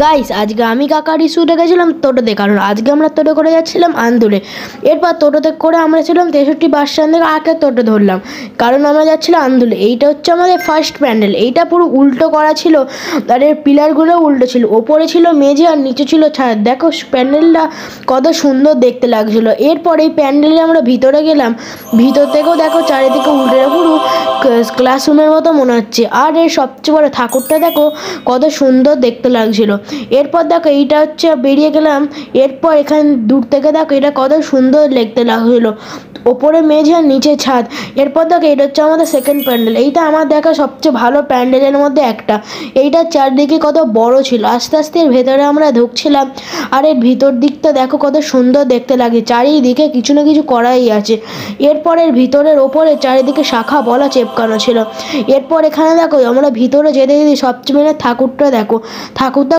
Guys আজকে আমি কাকা রিসুটে গেছিলাম টোটোতে, কারণ আজকে আমরা টোটো করে যাচ্ছিলাম আন্দুলে। এরপর টোটোতে করে আমরা ছিলাম 63 বাস স্ট্যান্ড থেকে আগে টোটো ধরলাম, কারণ আমরা যাচ্ছিলাম আন্দুলে। এইটা হচ্ছে আমাদের ফার্স্ট প্যান্ডেল। এইটা পুরো উল্টো করা ছিল, আর এর পিলারগুলো উল্টো ছিল, ওপরে ছিল মেঝে আর নিচে ছিল ছাদ। দেখো প্যান্ডেলটা কত সুন্দর দেখতে লাগছিল। এরপর এই প্যান্ডেলে আমরা ভিতরে গেলাম, ভিতর থেকেও দেখো চারিদিকে উল্টে পুরো ক্লাসরুমের মতো মনে হচ্ছে। আর এর সবচেয়ে বড় ঠাকুরটা দেখো কত সুন্দর দেখতে লাগছিল। এরপর দেখো এইটা হচ্ছে বেরিয়ে গেলাম। এরপর এখানে দূর থেকে দেখো এটা কত সুন্দর দেখতে লাগছিল, ওপরে মেঝে আর নিচে ছাদ। এরপর দেখো এটা হচ্ছে আমাদের সেকেন্ড প্যান্ডেল। এইটা আমার দেখা সবচেয়ে ভালো প্যান্ডেলের মধ্যে একটা। এইটার চারদিকে কত বড় ছিল। আস্তে আস্তে এর ভেতরে আমরা ঢুকছিলাম, আর এর ভিতর দিকটা দেখো কত সুন্দর দেখতে লাগে, চারিদিকে কিছু না কিছু করাই আছে। এরপর এর ভিতরের ওপরে চারিদিকে শাখা বলা চেপকানো ছিল। এরপর এখানে দেখো আমরা ভিতরে যেতে যেতে সবচেয়ে মেনে ঠাকুরটা দেখো, ঠাকুরটা